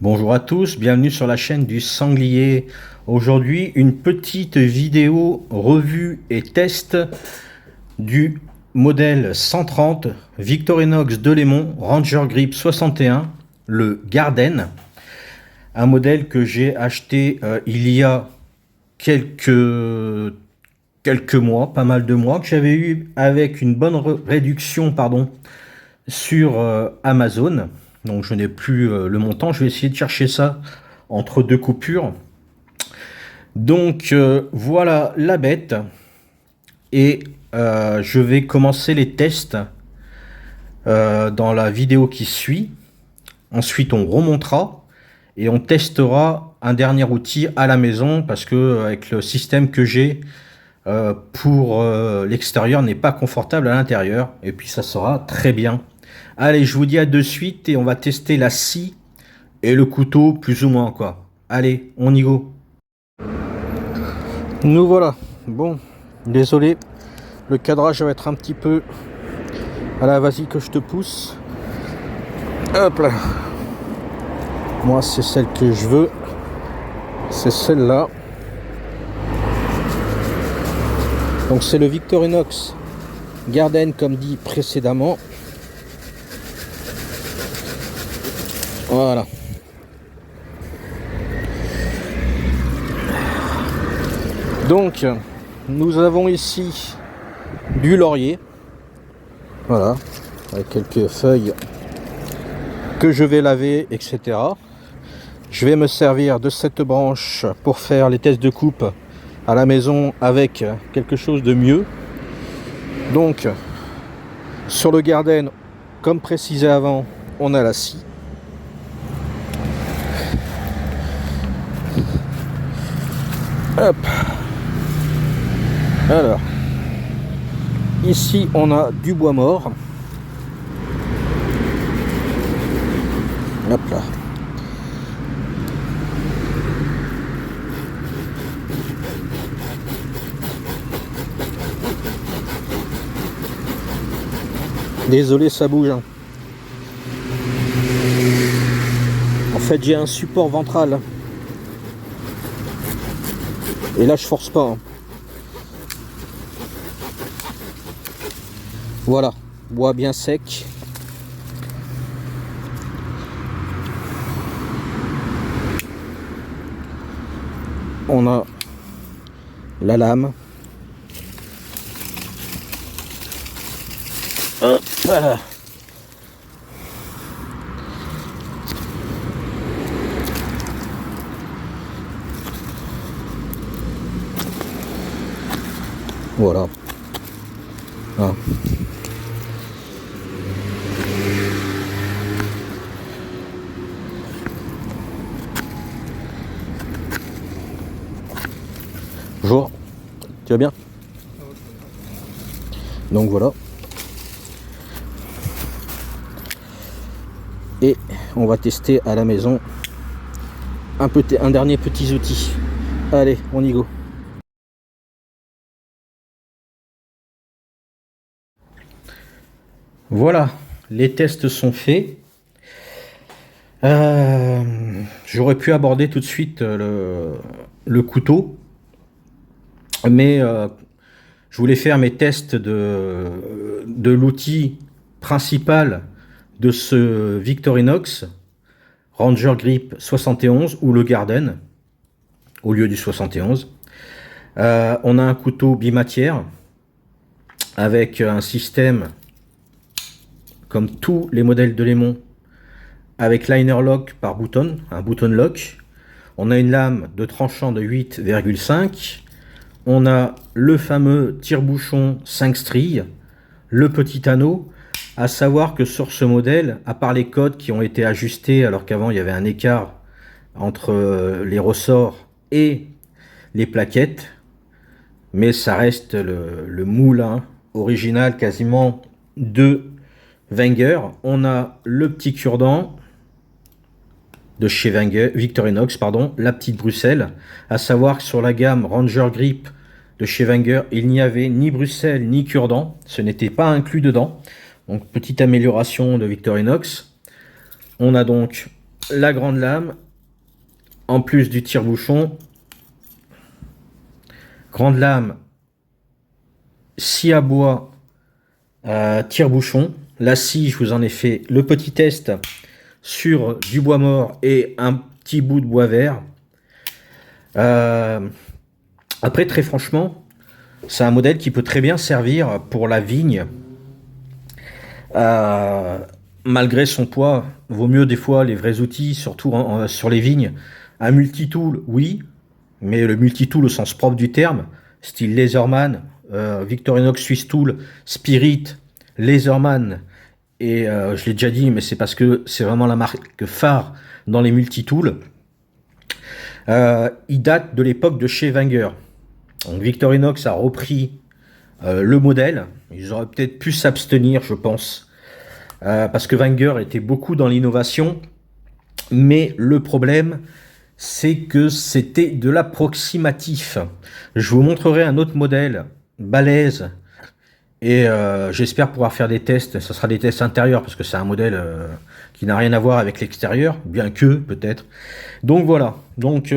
Bonjour à tous, bienvenue sur la chaîne du Sanglier. Aujourd'hui, une petite vidéo revue et test du modèle 130 Victorinox Delémont Ranger Grip 61, le Garden. Un modèle que j'ai acheté il y a quelques mois, pas mal de mois, que j'avais eu avec une bonne réduction sur Amazon. Donc je n'ai plus le montant, je vais essayer de chercher ça entre deux coupures. Donc voilà la bête. Et je vais commencer les tests dans la vidéo qui suit. Ensuite on remontera et on testera un dernier outil à la maison parce que avec le système que j'ai pour l'extérieur n'est pas confortable à l'intérieur. Et puis ça sera très bien. Allez, je vous dis à de suite et on va tester la scie et le couteau plus ou moins quoi. Allez, on y go. Nous voilà. Bon, désolé, le cadrage va être un petit peu... Allez, vas-y que je te pousse. Hop là. Moi, c'est celle que je veux. C'est celle-là. Donc c'est le Victorinox Garden comme dit précédemment. Voilà. Donc nous avons ici du laurier. Voilà. Avec quelques feuilles que je vais laver, etc. Je vais me servir de cette branche pour faire les tests de coupe à la maison avec quelque chose de mieux. Donc sur le Garden, comme précisé avant, on a la scie. Hop. Alors, ici on a du bois mort. Hop là. Désolé, ça bouge. Hein. En fait, j'ai un support ventral. Et là, je force pas. Hein. Voilà, bois bien sec. On a la lame. Hop. Voilà. Ah. Bonjour, tu vas bien? Donc voilà. Et on va tester à la maison un dernier petit outil. Allez, on y go. Voilà, les tests sont faits. J'aurais pu aborder tout de suite le couteau, mais je voulais faire mes tests de l'outil principal de ce Victorinox Ranger Grip 71 ou le Garden au lieu du 71. On a un couteau bimatière avec un système comme tous les modèles Delémont avec liner lock par bouton, un button lock. On a une lame de tranchant de 8,5. On a le fameux tire-bouchon 5 stries, le petit anneau. À savoir que sur ce modèle, à part les codes qui ont été ajustés alors qu'avant il y avait un écart entre les ressorts et les plaquettes, mais ça reste le moule original quasiment de Wenger. On a le petit cure-dent de chez Wenger, Victorinox, pardon, la petite Bruxelles. À savoir que sur la gamme Ranger Grip de chez Wenger, il n'y avait ni Bruxelles ni cure-dent, ce n'était pas inclus dedans. Donc petite amélioration de Victorinox. On a donc la grande lame, en plus du tire-bouchon. Grande lame, scie à bois, tire-bouchon. La scie, je vous en ai fait le petit test sur du bois mort et un petit bout de bois vert. Après, très franchement, c'est un modèle qui peut très bien servir pour la vigne. Malgré son poids, vaut mieux des fois les vrais outils, surtout sur les vignes. Un multitool, oui, mais le multitool au sens propre du terme, style Laserman, Victorinox Swiss Tool, Spirit, Laserman, et je l'ai déjà dit, mais c'est parce que c'est vraiment la marque phare dans les multitools. Il date de l'époque de chez Wenger. Donc Victorinox a repris le modèle. Ils auraient peut-être pu s'abstenir, je pense, parce que Wenger était beaucoup dans l'innovation. Mais le problème, c'est que c'était de l'approximatif. Je vous montrerai un autre modèle balèze et j'espère pouvoir faire des tests. Ce sera des tests intérieurs parce que c'est un modèle qui n'a rien à voir avec l'extérieur, bien que peut-être. Donc voilà. Donc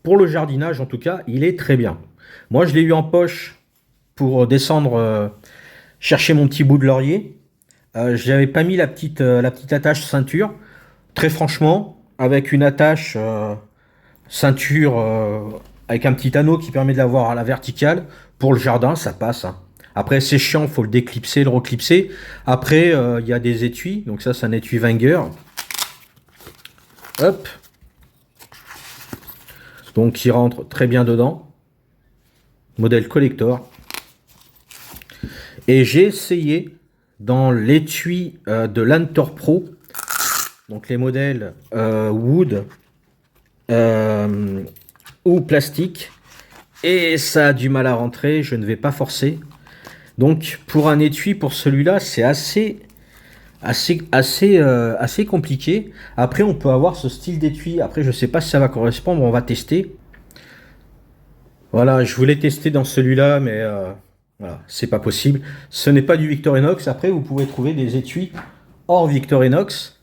pour le jardinage, en tout cas, il est très bien. Moi, je l'ai eu en poche pour descendre chercher mon petit bout de laurier. Je n'avais pas mis la petite attache ceinture. Très franchement, avec une attache ceinture avec un petit anneau qui permet de l'avoir à la verticale, pour le jardin, ça passe. Hein. Après, c'est chiant, il faut le déclipser, le reclipser. Après, il y a des étuis. Donc ça, c'est un étui Wenger. Hop. Donc, il rentre très bien dedans. Modèle collector. Et j'ai essayé dans l'étui de l'Antor Pro, donc les modèles wood ou plastique, et ça a du mal à rentrer, je ne vais pas forcer. Donc pour un étui, pour celui-là, c'est assez compliqué. Après, on peut avoir ce style d'étui. Après, je ne sais pas si ça va correspondre, on va tester. Voilà, je voulais tester dans celui-là, mais voilà, c'est pas possible. Ce n'est pas du Victorinox. Après, vous pouvez trouver des étuis hors Victorinox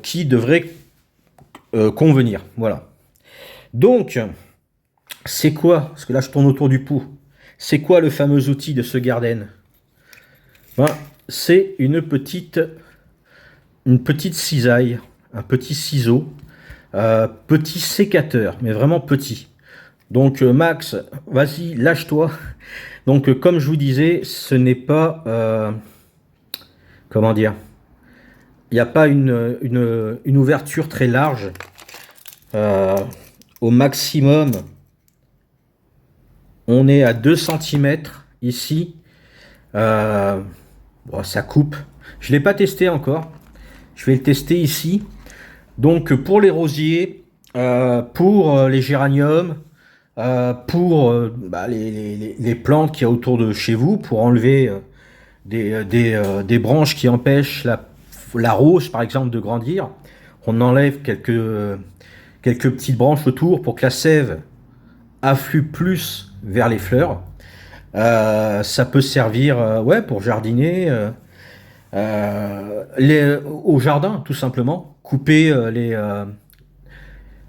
qui devraient convenir. Voilà. Donc, c'est quoi? Parce que là, je tourne autour du pot. C'est quoi le fameux outil de ce Garden? Voilà, c'est une petite cisaille, un petit ciseau, petit sécateur, mais vraiment petit. Donc Max, vas-y, lâche-toi. Donc comme je vous disais, ce n'est pas... comment dire? Il n'y a pas une ouverture très large. Au maximum, on est à 2 cm ici. Bon, ça coupe. Je ne l'ai pas testé encore. Je vais le tester ici. Donc pour les rosiers, pour les géraniums, pour les plantes qu'il y a autour de chez vous, pour enlever des branches qui empêchent la rose par exemple de grandir, on enlève quelques petites branches autour pour que la sève afflue plus vers les fleurs. Ça peut servir ouais, pour jardiner au jardin tout simplement, couper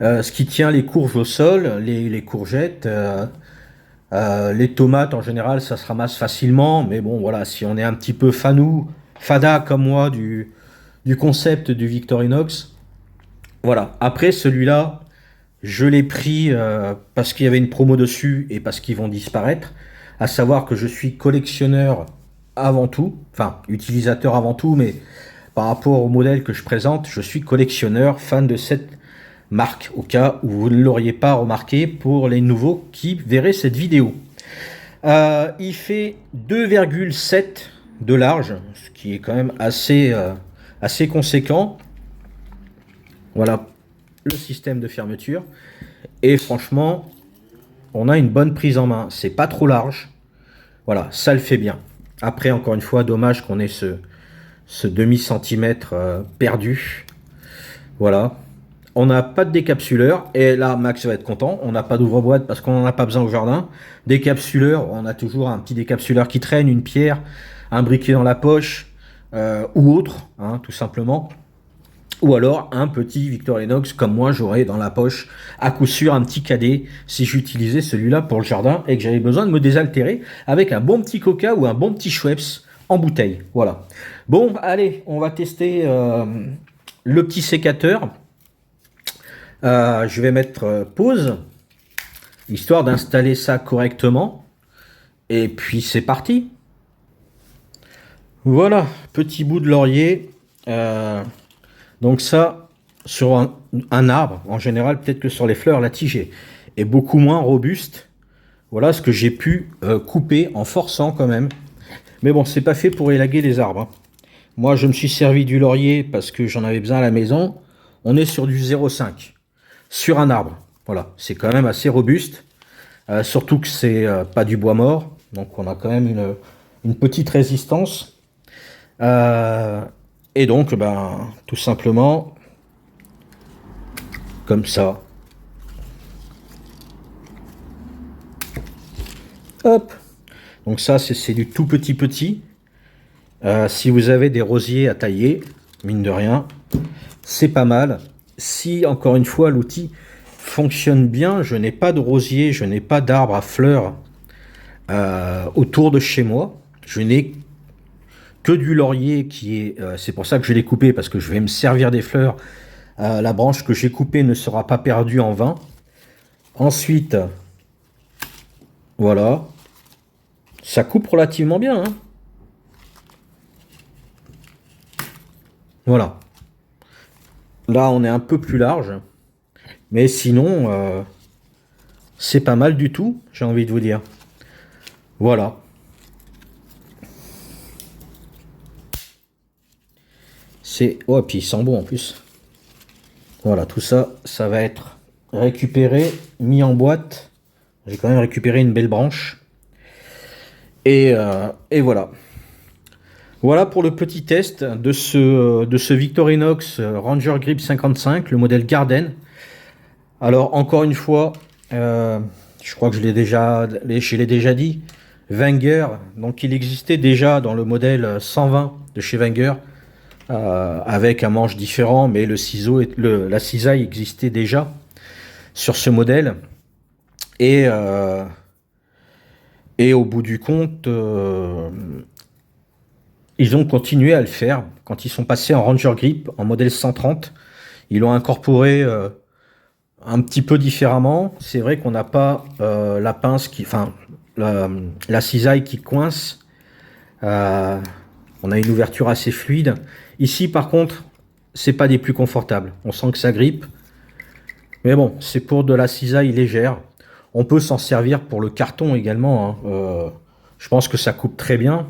ce qui tient les courges au sol, les courgettes, les tomates en général ça se ramasse facilement, mais bon voilà, si on est un petit peu fada comme moi du concept du Victorinox, voilà. Après celui-là, je l'ai pris parce qu'il y avait une promo dessus et parce qu'ils vont disparaître, à savoir que je suis collectionneur avant tout, enfin utilisateur avant tout, mais par rapport au modèle que je présente, je suis collectionneur, fan de cette marque, au cas où vous ne l'auriez pas remarqué pour les nouveaux qui verraient cette vidéo. Il fait 2,7 de large, ce qui est quand même assez conséquent. Voilà le système de fermeture. Et franchement, on a une bonne prise en main. C'est pas trop large. Voilà, ça le fait bien. Après, encore une fois, dommage qu'on ait ce demi-centimètre perdu. Voilà. On n'a pas de décapsuleur. Et là, Max va être content. On n'a pas d'ouvre-boîte parce qu'on n'en a pas besoin au jardin. Décapsuleur, on a toujours un petit décapsuleur qui traîne, une pierre, un briquet dans la poche ou autre, hein, tout simplement. Ou alors un petit Victorinox comme moi j'aurais dans la poche à coup sûr un petit cadet si j'utilisais celui-là pour le jardin et que j'avais besoin de me désaltérer avec un bon petit Coca ou un bon petit Schweppes en bouteille. Voilà. Bon, allez, on va tester le petit sécateur. Je vais mettre pause, histoire d'installer ça correctement. Et puis c'est parti. Voilà, petit bout de laurier. Donc ça, sur un arbre, en général, peut-être que sur les fleurs, la tige est beaucoup moins robuste. Voilà ce que j'ai pu couper en forçant quand même. Mais bon, c'est pas fait pour élaguer les arbres, hein. Moi, je me suis servi du laurier parce que j'en avais besoin à la maison. On est sur du 0,5 sur un arbre. Voilà, c'est quand même assez robuste. Surtout que c'est pas du bois mort. Donc on a quand même une petite résistance. Et donc, ben, tout simplement, comme ça. Hop. Donc ça, c'est du tout petit. Si vous avez des rosiers à tailler, mine de rien, c'est pas mal. Si, encore une fois, l'outil fonctionne bien, je n'ai pas de rosier, je n'ai pas d'arbre à fleurs autour de chez moi. Je n'ai que du laurier qui est... c'est pour ça que je l'ai coupé, parce que je vais me servir des fleurs. La branche que j'ai coupée ne sera pas perdue en vain. Ensuite, voilà. Ça coupe relativement bien, hein. Voilà. Là, on est un peu plus large. Mais sinon, c'est pas mal du tout, j'ai envie de vous dire. Voilà. C'est... Oh, puis il sent bon en plus. Voilà, tout ça, ça va être récupéré, mis en boîte. J'ai quand même récupéré une belle branche. Et voilà. Voilà pour le petit test de ce Victorinox Ranger Grip 55, le modèle Garden. Alors, encore une fois, je crois que je l'ai déjà dit, Wenger, donc il existait déjà dans le modèle 120 de chez Wenger, avec un manche différent, mais le ciseau la cisaille existait déjà sur ce modèle. Et, et au bout du compte, ils ont continué à le faire. Quand ils sont passés en Ranger Grip, en modèle 130, ils l'ont incorporé un petit peu différemment. C'est vrai qu'on n'a pas la pince enfin, la cisaille qui coince. On a une ouverture assez fluide. Ici, par contre, c'est pas des plus confortables. On sent que ça grippe. Mais bon, c'est pour de la cisaille légère. On peut s'en servir pour le carton également, hein. Je pense que ça coupe très bien.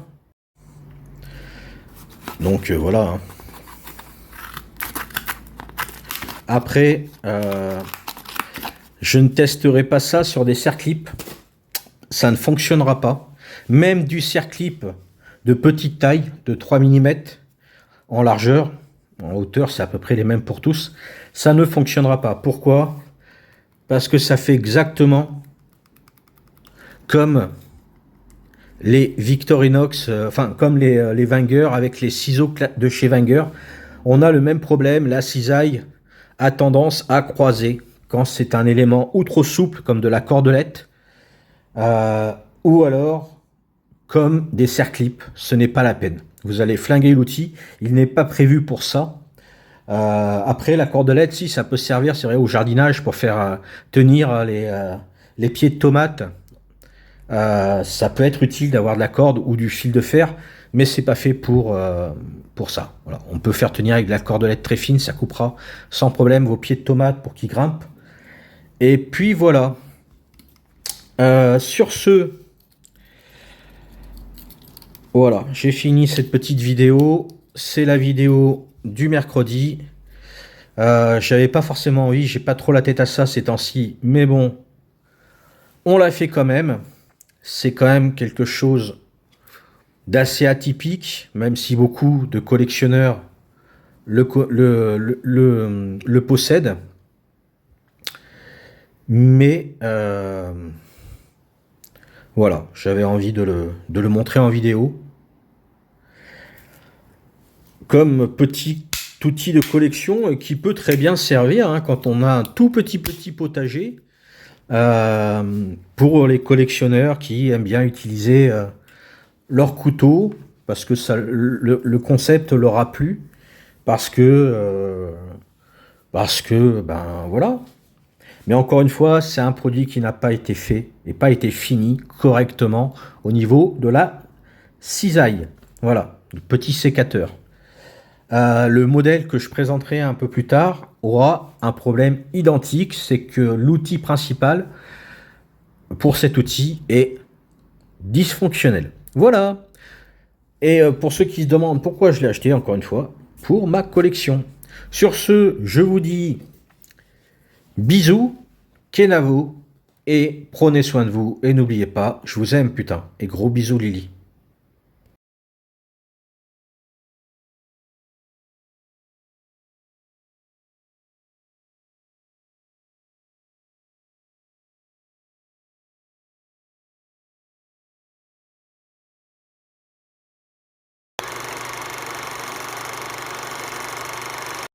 Donc voilà, hein. Après, je ne testerai pas ça sur des serre-clips. Ça ne fonctionnera pas. Même du serre-clip de petite taille, de 3 mm en largeur, en hauteur, c'est à peu près les mêmes pour tous. Ça ne fonctionnera pas. Pourquoi? Parce que ça fait exactement comme les Victorinox, enfin comme les Wenger avec les ciseaux de chez Wenger. On a le même problème, la cisaille a tendance à croiser quand c'est un élément ou trop souple comme de la cordelette, ou alors comme des serre-clips. Ce n'est pas la peine. Vous allez flinguer l'outil, il n'est pas prévu pour ça. Après, la cordelette, si, ça peut servir, c'est vrai, au jardinage pour faire tenir les pieds de tomates. Ça peut être utile d'avoir de la corde ou du fil de fer, mais c'est pas fait pour ça. Voilà. On peut faire tenir avec de la cordelette très fine, ça coupera sans problème vos pieds de tomates pour qu'ils grimpent. Et puis voilà. Sur ce, voilà, j'ai fini cette petite vidéo. C'est la vidéo du mercredi. J'avais pas forcément envie, j'ai pas trop la tête à ça ces temps-ci, mais bon, on l'a fait quand même. C'est quand même quelque chose d'assez atypique, même si beaucoup de collectionneurs le possèdent. Mais voilà, j'avais envie de le montrer en vidéo. Comme petite outil de collection qui peut très bien servir hein, quand on a un tout petit potager. Pour les collectionneurs qui aiment bien utiliser leur couteau, parce que ça, le concept leur a plu, parce que ben voilà. Mais encore une fois, c'est un produit qui n'a pas été fait et pas été fini correctement au niveau de la cisaille. Voilà, le petit sécateur. Le modèle que je présenterai un peu plus tard aura un problème identique, c'est que l'outil principal pour cet outil est dysfonctionnel. Voilà. Et pour ceux qui se demandent pourquoi je l'ai acheté, encore une fois, pour ma collection. Sur ce, je vous dis bisous, Kenavo, et prenez soin de vous. Et n'oubliez pas, je vous aime putain. Et gros bisous Lily.